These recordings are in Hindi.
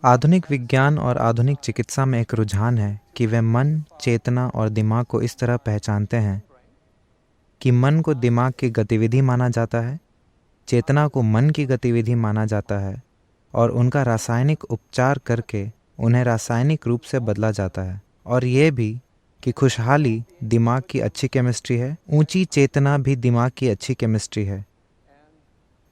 आधुनिक विज्ञान और आधुनिक चिकित्सा में एक रुझान है कि वे मन, चेतना और दिमाग को इस तरह पहचानते हैं कि मन को दिमाग की गतिविधि माना जाता है, चेतना को मन की गतिविधि माना जाता है और उनका रासायनिक उपचार करके उन्हें रासायनिक रूप से बदला जाता है। और ये भी कि खुशहाली दिमाग की अच्छी केमिस्ट्री है, ऊंची चेतना भी दिमाग की अच्छी केमिस्ट्री है,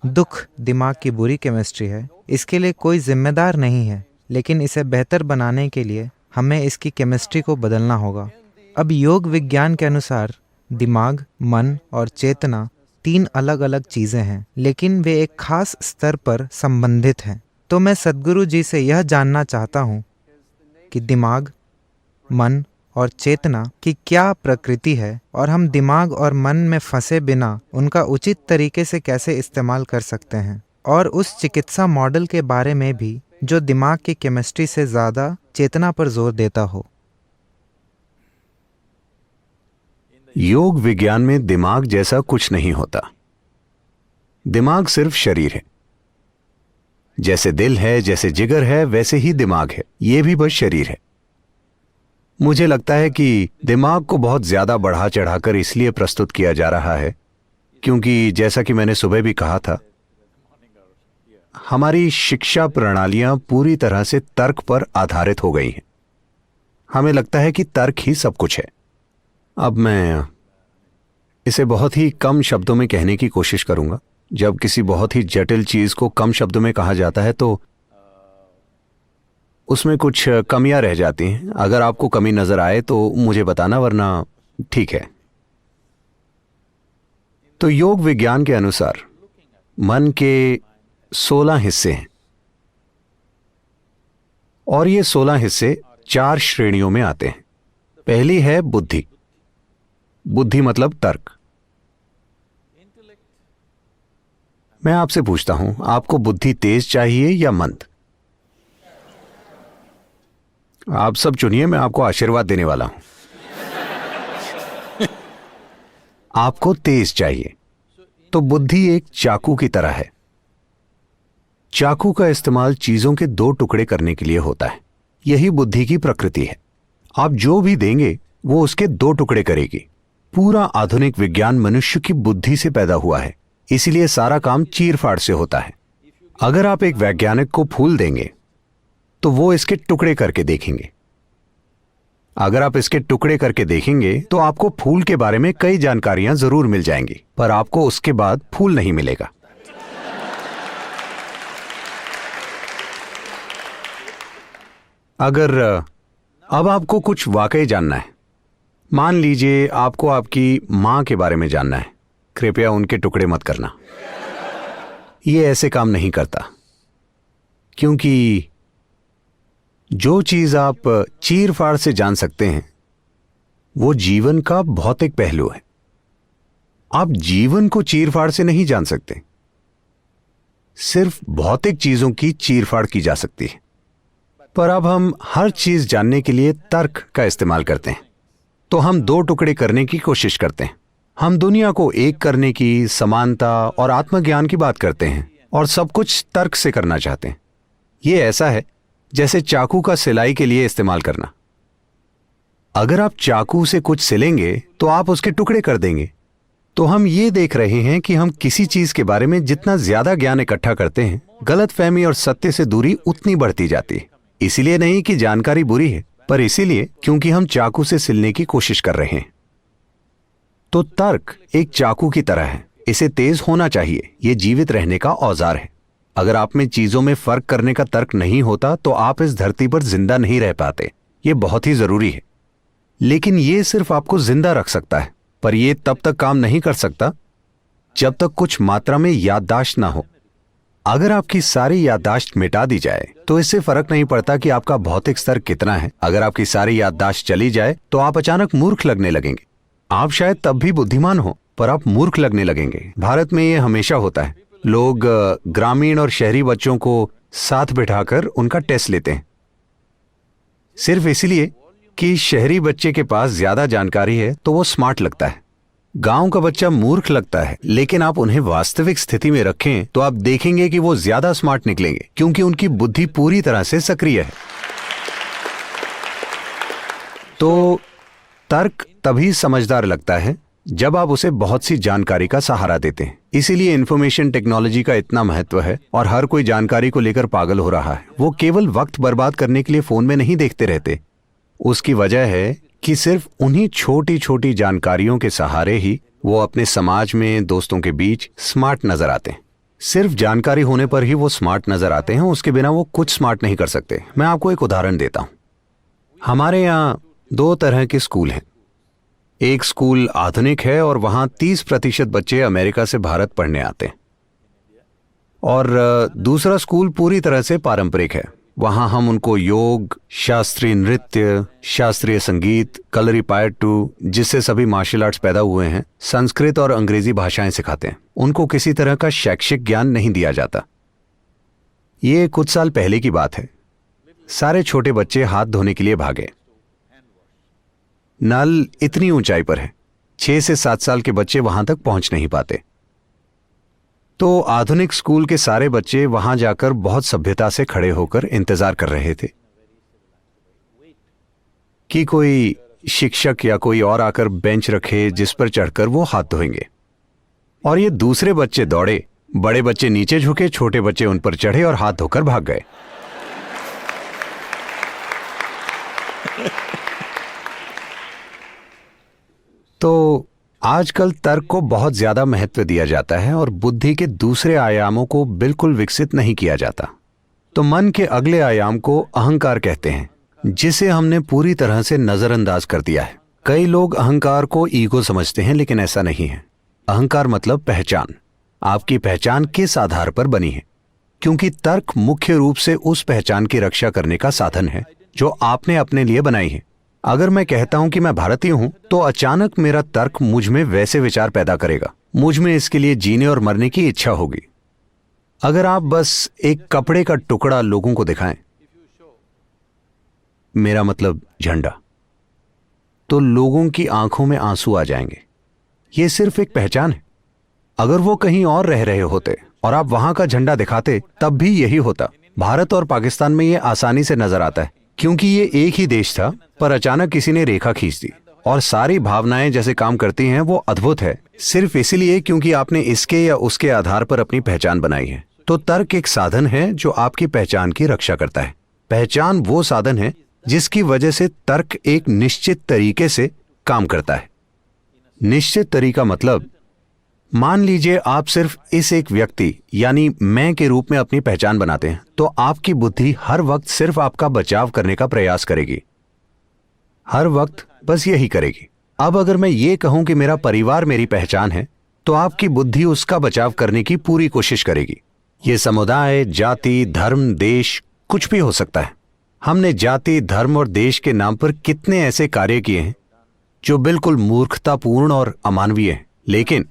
दुख दिमाग की बुरी केमिस्ट्री है। इसके लिए कोई जिम्मेदार नहीं है, लेकिन इसे बेहतर बनाने के लिए हमें इसकी केमिस्ट्री को बदलना होगा। अब योग विज्ञान के अनुसार दिमाग, मन और चेतना 3 अलग अलग चीज़ें हैं, लेकिन वे एक खास स्तर पर संबंधित हैं। तो मैं सद्गुरु जी से यह जानना चाहता हूँ कि दिमाग, मन और चेतना की क्या प्रकृति है और हम दिमाग और मन में फंसे बिना उनका उचित तरीके से कैसे इस्तेमाल कर सकते हैं, और उस चिकित्सा मॉडल के बारे में भी जो दिमाग की केमिस्ट्री से ज़्यादा चेतना पर जोर देता हो। योग विज्ञान में दिमाग जैसा कुछ नहीं होता। दिमाग सिर्फ शरीर है। जैसे दिल है, जैसे जिगर है, वैसे ही दिमाग है। यह भी बस शरीर है। मुझे लगता है कि दिमाग को बहुत ज्यादा बढ़ा चढ़ाकर इसलिए प्रस्तुत किया जा रहा है क्योंकि जैसा कि मैंने सुबह भी कहा था, हमारी शिक्षा प्रणालियां पूरी तरह से तर्क पर आधारित हो गई हैं। हमें लगता है कि तर्क ही सब कुछ है। अब मैं इसे बहुत ही कम शब्दों में कहने की कोशिश करूंगा। जब किसी बहुत ही जटिल चीज को कम शब्दों में कहा जाता है तो उसमें कुछ कमियां रह जाती हैं। अगर आपको कमी नजर आए तो मुझे बताना, वरना ठीक है। तो योग विज्ञान के अनुसार मन के 16 हिस्से हैं और ये 16 हिस्से 4 श्रेणियों में आते हैं। पहली है बुद्धि। बुद्धि मतलब तर्क। मैं आपसे पूछता हूं, आपको बुद्धि तेज चाहिए या मंद? आप सब चुनिए, मैं आपको आशीर्वाद देने वाला हूं। आपको तेज चाहिए। तो बुद्धि एक चाकू की तरह है। चाकू का इस्तेमाल चीजों के 2 टुकड़े करने के लिए होता है। यही बुद्धि की प्रकृति है। आप जो भी देंगे वो उसके 2 टुकड़े करेगी। पूरा आधुनिक विज्ञान मनुष्य की बुद्धि से पैदा हुआ है, इसीलिए सारा काम चीर-फाड़ से होता है। अगर आप एक वैज्ञानिक को फूल देंगे तो वो इसके टुकड़े करके देखेंगे। अगर आप इसके टुकड़े करके देखेंगे तो आपको फूल के बारे में कई जानकारियां जरूर मिल जाएंगी, पर आपको उसके बाद फूल नहीं मिलेगा। अगर अब आपको कुछ वाकई जानना है, मान लीजिए आपको आपकी मां के बारे में जानना है, कृपया उनके टुकड़े मत करना। यह ऐसे काम नहीं करता, क्योंकि जो चीज आप चीर-फाड़ से जान सकते हैं वो जीवन का भौतिक पहलू है। आप जीवन को चीर-फाड़ से नहीं जान सकते। सिर्फ भौतिक चीजों की चीर-फाड़ की जा सकती है। पर अब हम हर चीज जानने के लिए तर्क का इस्तेमाल करते हैं, तो हम 2 टुकड़े करने की कोशिश करते हैं। हम दुनिया को एक करने की, समानता और आत्मज्ञान की बात करते हैं और सब कुछ तर्क से करना चाहते हैं। यह ऐसा है जैसे चाकू का सिलाई के लिए इस्तेमाल करना। अगर आप चाकू से कुछ सिलेंगे तो आप उसके टुकड़े कर देंगे। तो हम ये देख रहे हैं कि हम किसी चीज के बारे में जितना ज्यादा ज्ञान इकट्ठा करते हैं, गलतफहमी और सत्य से दूरी उतनी बढ़ती जाती है। इसीलिए नहीं कि जानकारी बुरी है, पर इसीलिए क्योंकि हम चाकू से सिलने की कोशिश कर रहे हैं। तो तर्क एक चाकू की तरह है। इसे तेज होना चाहिए। यह जीवित रहने का औजार है। अगर आप में चीजों में फर्क करने का तर्क नहीं होता तो आप इस धरती पर जिंदा नहीं रह पाते। यह बहुत ही जरूरी है। लेकिन यह सिर्फ आपको जिंदा रख सकता है, पर यह तब तक काम नहीं कर सकता जब तक कुछ मात्रा में याददाश्त ना हो। अगर आपकी सारी याददाश्त मिटा दी जाए तो इससे फर्क नहीं पड़ता कि आपका भौतिक स्तर कितना है। अगर आपकी सारी याददाश्त चली जाए तो आप अचानक मूर्ख लगने लगेंगे। आप शायद तब भी बुद्धिमान हो, पर आप मूर्ख लगने लगेंगे। भारत में यह हमेशा होता है। लोग ग्रामीण और शहरी बच्चों को साथ बिठाकर उनका टेस्ट लेते हैं, सिर्फ इसलिए कि शहरी बच्चे के पास ज्यादा जानकारी है तो वो स्मार्ट लगता है। गांव का बच्चा मूर्ख लगता है, लेकिन आप उन्हें वास्तविक स्थिति में रखें तो आप देखेंगे कि वो ज्यादा स्मार्ट निकलेंगे, क्योंकि उनकी बुद्धि पूरी तरह से सक्रिय है। तो तर्क तभी समझदार लगता है जब आप उसे बहुत सी जानकारी का सहारा देते हैं। इसीलिए इंफॉर्मेशन टेक्नोलॉजी का इतना महत्व है और हर कोई जानकारी को लेकर पागल हो रहा है। वो केवल वक्त बर्बाद करने के लिए फोन में नहीं देखते रहते। उसकी वजह है कि सिर्फ उन्हीं छोटी छोटी जानकारियों के सहारे ही वो अपने समाज में, दोस्तों के बीच स्मार्ट नजर आते हैं। सिर्फ जानकारी होने पर ही वो स्मार्ट नजर आते हैं, उसके बिना वो कुछ स्मार्ट नहीं कर सकते। मैं आपको एक उदाहरण देता हूं। हमारे यहाँ 2 तरह के स्कूल हैं। एक स्कूल आधुनिक है और वहां 30% बच्चे अमेरिका से भारत पढ़ने आते हैं, और दूसरा स्कूल पूरी तरह से पारंपरिक है। वहां हम उनको योग, शास्त्रीय नृत्य, शास्त्रीय संगीत, कलरीपायट्टू, जिससे सभी मार्शल आर्ट्स पैदा हुए हैं, संस्कृत और अंग्रेजी भाषाएं सिखाते हैं। उनको किसी तरह का शैक्षिक ज्ञान नहीं दिया जाता। ये कुछ साल पहले की बात है। सारे छोटे बच्चे हाथ धोने के लिए भागे। नल इतनी ऊंचाई पर है, 6 से 7 साल के बच्चे वहां तक पहुंच नहीं पाते। तो आधुनिक स्कूल के सारे बच्चे वहां जाकर बहुत सभ्यता से खड़े होकर इंतजार कर रहे थे कि कोई शिक्षक या कोई और आकर बेंच रखे जिस पर चढ़कर वो हाथ धोएंगे। और ये दूसरे बच्चे दौड़े, बड़े बच्चे नीचे झुके, छोटे बच्चे उन पर चढ़े और हाथ धोकर भाग गए। तो आजकल तर्क को बहुत ज्यादा महत्व दिया जाता है और बुद्धि के दूसरे आयामों को बिल्कुल विकसित नहीं किया जाता। तो मन के अगले आयाम को अहंकार कहते हैं, जिसे हमने पूरी तरह से नजरअंदाज कर दिया है। कई लोग अहंकार को ईगो समझते हैं, लेकिन ऐसा नहीं है। अहंकार मतलब पहचान। आपकी पहचान किस आधार पर बनी है? क्योंकि तर्क मुख्य रूप से उस पहचान की रक्षा करने का साधन है जो आपने अपने लिए बनाई है। अगर मैं कहता हूं कि मैं भारतीय हूं, तो अचानक मेरा तर्क मुझ में वैसे विचार पैदा करेगा। मुझ में इसके लिए जीने और मरने की इच्छा होगी। अगर आप बस एक कपड़े का टुकड़ा लोगों को दिखाएं, मेरा मतलब झंडा, तो लोगों की आंखों में आंसू आ जाएंगे। यह सिर्फ एक पहचान है। अगर वो कहीं और रह रहे होते और आप वहां का झंडा दिखाते, तब भी यही होता। भारत और पाकिस्तान में यह आसानी से नजर आता है, क्योंकि ये एक ही देश था, पर अचानक किसी ने रेखा खींच दी और सारी भावनाएं जैसे काम करती हैं वो अद्भुत है, सिर्फ इसलिए क्योंकि आपने इसके या उसके आधार पर अपनी पहचान बनाई है। तो तर्क एक साधन है जो आपकी पहचान की रक्षा करता है। पहचान वो साधन है जिसकी वजह से तर्क एक निश्चित तरीके से काम करता है। निश्चित तरीका मतलब, मान लीजिए आप सिर्फ इस एक व्यक्ति यानी मैं के रूप में अपनी पहचान बनाते हैं, तो आपकी बुद्धि हर वक्त सिर्फ आपका बचाव करने का प्रयास करेगी। हर वक्त बस यही करेगी। अब अगर मैं ये कहूं कि मेरा परिवार मेरी पहचान है, तो आपकी बुद्धि उसका बचाव करने की पूरी कोशिश करेगी। ये समुदाय, जाति, धर्म, देश कुछ भी हो सकता है। हमने जाति, धर्म और देश के नाम पर कितने ऐसे कार्य किए हैं जो बिल्कुल मूर्खतापूर्ण और अमानवीय हैं, लेकिन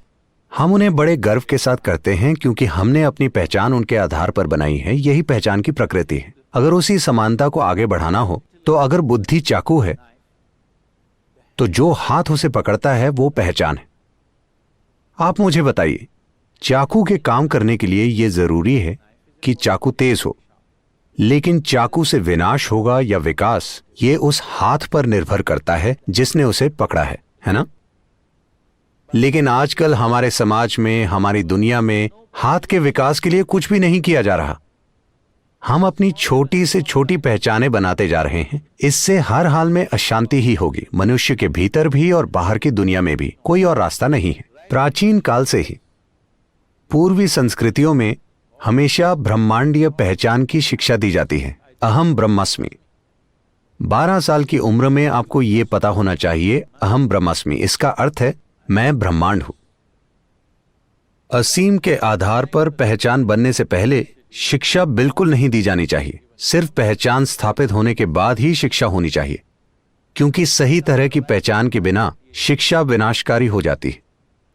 हम उन्हें बड़े गर्व के साथ करते हैं क्योंकि हमने अपनी पहचान उनके आधार पर बनाई है। यही पहचान की प्रकृति है। अगर उसी समानता को आगे बढ़ाना हो, तो अगर बुद्धि चाकू है, तो जो हाथ उसे पकड़ता है वो पहचान है। आप मुझे बताइए, चाकू के काम करने के लिए यह जरूरी है कि चाकू तेज हो, लेकिन चाकू से विनाश होगा या विकास, ये उस हाथ पर निर्भर करता है जिसने उसे पकड़ा है ना? लेकिन आजकल हमारे समाज में, हमारी दुनिया में हाथ के विकास के लिए कुछ भी नहीं किया जा रहा। हम अपनी छोटी से छोटी पहचानें बनाते जा रहे हैं। इससे हर हाल में अशांति ही होगी, मनुष्य के भीतर भी और बाहर की दुनिया में भी। कोई और रास्ता नहीं है। प्राचीन काल से ही पूर्वी संस्कृतियों में हमेशा ब्रह्मांडीय पहचान की शिक्षा दी जाती है। अहम ब्रह्मास्मि। 12 साल की उम्र में आपको यह पता होना चाहिए, अहम ब्रह्मास्मि, इसका अर्थ है मैं ब्रह्मांड हूं। असीम के आधार पर पहचान बनने से पहले शिक्षा बिल्कुल नहीं दी जानी चाहिए। सिर्फ पहचान स्थापित होने के बाद ही शिक्षा होनी चाहिए, क्योंकि सही तरह की पहचान के बिना शिक्षा विनाशकारी हो जाती है।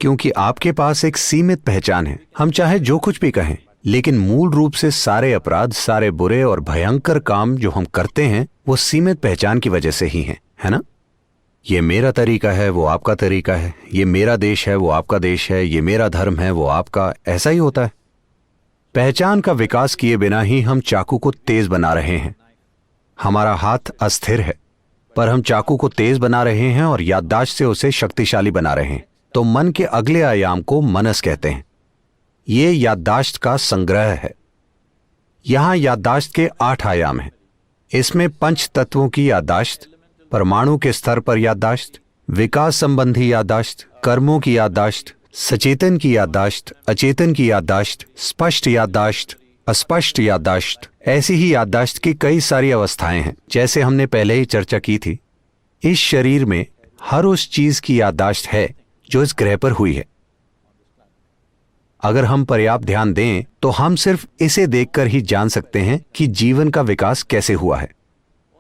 क्योंकि आपके पास एक सीमित पहचान है। हम चाहे जो कुछ भी कहें, लेकिन मूल रूप से सारे अपराध, सारे बुरे और भयंकर काम जो हम करते हैं, वो सीमित पहचान की वजह से ही हैं, है ना? ये मेरा तरीका है, वो आपका तरीका है, ये मेरा देश है, वो आपका देश है, ये मेरा धर्म है, वो आपका, ऐसा ही होता है। पहचान का विकास किए बिना ही हम चाकू को तेज बना रहे हैं। हमारा हाथ अस्थिर है, पर हम चाकू को तेज बना रहे हैं और याददाश्त से उसे शक्तिशाली बना रहे हैं। तो मन के अगले आयाम को मनस कहते हैं। ये याददाश्त का संग्रह है। यहां याददाश्त के 8 आयाम हैं। इसमें पंच तत्वों की याददाश्त, परमाणु के स्तर पर याददाश्त, विकास संबंधी याददाश्त, कर्मों की याददाश्त, सचेतन की याददाश्त, अचेतन की याददाश्त, स्पष्ट याददाश्त, अस्पष्ट याददाश्त, ऐसी ही याददाश्त की कई सारी अवस्थाएं हैं। जैसे हमने पहले ही चर्चा की थी, इस शरीर में हर उस चीज की याददाश्त है जो इस ग्रह पर हुई है। अगर हम पर्याप्त ध्यान दें तो हम सिर्फ इसे देखकर ही जान सकते हैं कि जीवन का विकास कैसे हुआ है।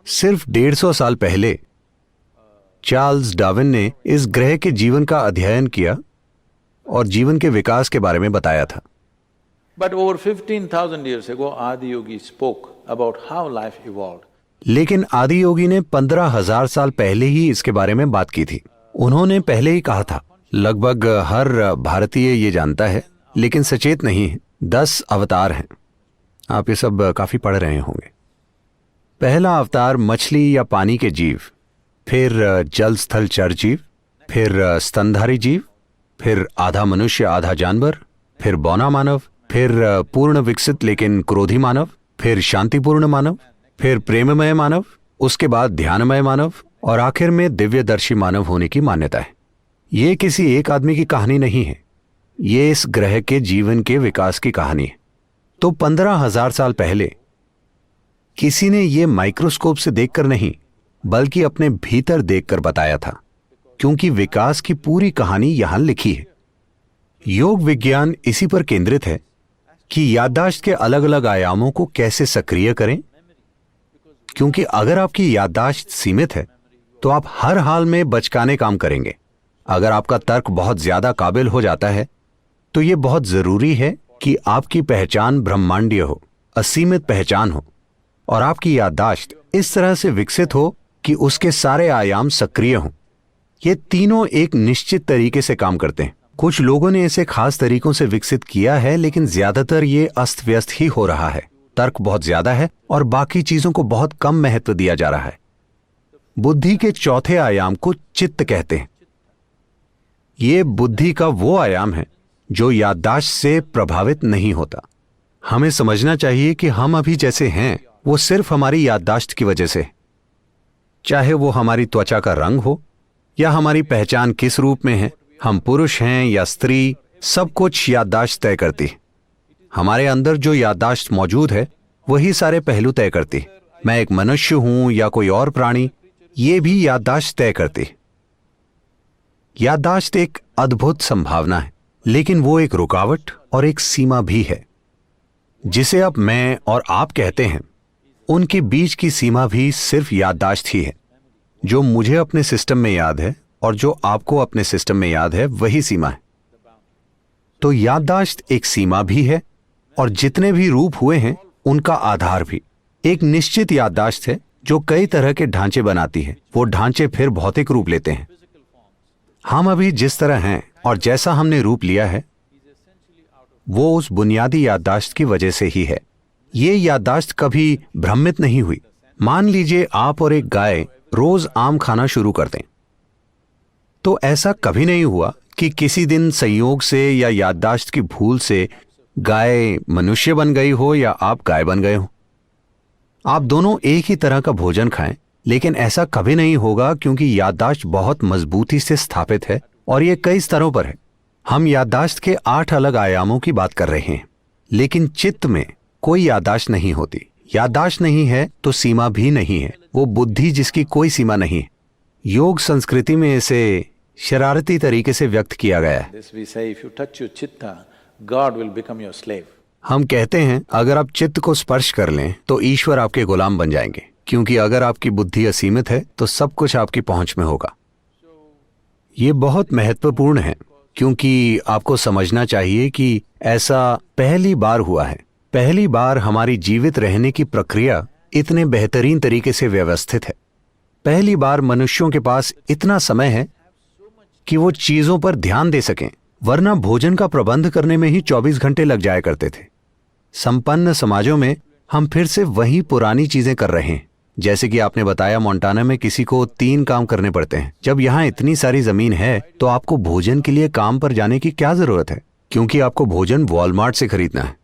सिर्फ 150 साल पहले चार्ल्स डार्विन ने इस ग्रह के जीवन का अध्ययन किया और जीवन के विकास के बारे में बताया था। But over 15,000 years ago, Adi Yogi spoke about how life evolved. लेकिन आदि योगी ने 15,000 साल पहले ही इसके बारे में बात की थी। उन्होंने पहले ही कहा था, लगभग हर भारतीय ये जानता है लेकिन सचेत नहीं है, 10 अवतार हैं। आप ये सब काफी पढ़ रहे होंगे। पहला अवतार मछली या पानी के जीव, फिर जल स्थल चर जीव, फिर स्तनधारी जीव, फिर आधा मनुष्य आधा जानवर, फिर बौना मानव, फिर पूर्ण विकसित लेकिन क्रोधी मानव, फिर शांतिपूर्ण मानव, फिर प्रेममय मानव, उसके बाद ध्यानमय मानव और आखिर में दिव्यदर्शी मानव होने की मान्यता है। ये किसी एक आदमी की कहानी नहीं है, ये इस ग्रह के जीवन के विकास की कहानी है। तो 15,000 साल पहले किसी ने ये माइक्रोस्कोप से देखकर नहीं बल्कि अपने भीतर देखकर बताया था, क्योंकि विकास की पूरी कहानी यहां लिखी है। योग विज्ञान इसी पर केंद्रित है कि याददाश्त के अलग अलग आयामों को कैसे सक्रिय करें, क्योंकि अगर आपकी याददाश्त सीमित है तो आप हर हाल में बचकाने काम करेंगे। अगर आपका तर्क बहुत ज्यादा काबिल हो जाता है तो यह बहुत जरूरी है कि आपकी पहचान ब्रह्मांडीय हो, असीमित पहचान हो और आपकी याददाश्त इस तरह से विकसित हो कि उसके सारे आयाम सक्रिय हों। ये तीनों एक निश्चित तरीके से काम करते हैं। कुछ लोगों ने इसे खास तरीकों से विकसित किया है, लेकिन ज्यादातर ये अस्त व्यस्त ही हो रहा है। तर्क बहुत ज्यादा है और बाकी चीजों को बहुत कम महत्व दिया जा रहा है। बुद्धि के चौथे आयाम को चित्त कहते हैं। ये बुद्धि का वो आयाम है जो याददाश्त से प्रभावित नहीं होता। हमें समझना चाहिए कि हम अभी जैसे हैं वो सिर्फ हमारी याददाश्त की वजह से, चाहे वो हमारी त्वचा का रंग हो या हमारी पहचान किस रूप में है, हम पुरुष हैं या स्त्री, सब कुछ याददाश्त तय करती है। हमारे अंदर जो याददाश्त मौजूद है वही सारे पहलू तय करती है। मैं एक मनुष्य हूं या कोई और प्राणी, ये भी याददाश्त तय करती है। याददाश्त एक अद्भुत संभावना है, लेकिन वो एक रुकावट और एक सीमा भी है। जिसे अब मैं और आप कहते हैं, उनके बीच की सीमा भी सिर्फ याददाश्त ही है। जो मुझे अपने सिस्टम में याद है और जो आपको अपने सिस्टम में याद है, वही सीमा है। तो याददाश्त एक सीमा भी है और जितने भी रूप हुए हैं उनका आधार भी। एक निश्चित याददाश्त है जो कई तरह के ढांचे बनाती है। वो ढांचे फिर भौतिक रूप लेते हैं। हम अभी जिस तरह हैं और जैसा हमने रूप लिया है वो उस बुनियादी याददाश्त की वजह से ही है। ये याददाश्त कभी भ्रमित नहीं हुई। मान लीजिए आप और एक गाय रोज आम खाना शुरू कर दें, तो ऐसा कभी नहीं हुआ कि किसी दिन संयोग से या याददाश्त की भूल से गाय मनुष्य बन गई हो या आप गाय बन गए हो। आप दोनों एक ही तरह का भोजन खाएं, लेकिन ऐसा कभी नहीं होगा, क्योंकि याददाश्त बहुत मजबूती से स्थापित है और ये कई स्तरों पर है। हम याददाश्त के 8 अलग आयामों की बात कर रहे हैं, लेकिन चित्त में कोई याददाश्त नहीं होती। याददाश्त नहीं है तो सीमा भी नहीं है। वो बुद्धि जिसकी कोई सीमा नहीं है। योग संस्कृति में इसे शरारती तरीके से व्यक्त किया गया है। This we say, if you touch your chitta, God will become your slave. हम कहते हैं अगर आप चित्त को स्पर्श कर लें तो ईश्वर आपके गुलाम बन जाएंगे, क्योंकि अगर आपकी बुद्धि असीमित है तो सब कुछ आपकी पहुंच में होगा। ये बहुत महत्वपूर्ण है, क्योंकि आपको समझना चाहिए कि ऐसा पहली बार हुआ है। पहली बार हमारी जीवित रहने की प्रक्रिया इतने बेहतरीन तरीके से व्यवस्थित है। पहली बार मनुष्यों के पास इतना समय है कि वो चीजों पर ध्यान दे सकें, वरना भोजन का प्रबंध करने में ही 24 घंटे लग जाया करते थे। संपन्न समाजों में हम फिर से वही पुरानी चीजें कर रहे हैं। जैसे कि आपने बताया, मोंटाना में किसी को 3 काम करने पड़ते हैं। जब यहां इतनी सारी जमीन है तो आपको भोजन के लिए काम पर जाने की क्या जरूरत है, क्योंकि आपको भोजन वॉलमार्ट से खरीदना है।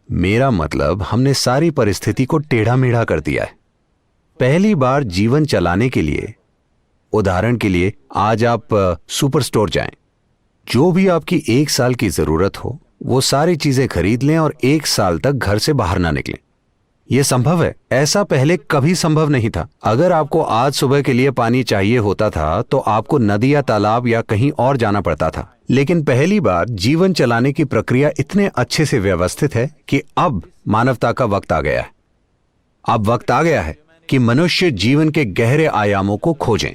मेरा मतलब, हमने सारी परिस्थिति को टेढ़ा मेढ़ा कर दिया है। पहली बार जीवन चलाने के लिए, उदाहरण के लिए, आज आप सुपर स्टोर जाएं, जो भी आपकी 1 साल की जरूरत हो वो सारी चीजें खरीद लें और 1 साल तक घर से बाहर ना निकलें। यह संभव है, ऐसा पहले कभी संभव नहीं था। अगर आपको आज सुबह के लिए पानी चाहिए होता था तो आपको नदी या तालाब या कहीं और जाना पड़ता था। लेकिन पहली बार जीवन चलाने की प्रक्रिया इतने अच्छे से व्यवस्थित है कि अब मानवता का वक्त आ गया है। अब वक्त आ गया है कि मनुष्य जीवन के गहरे आयामों को खोजें।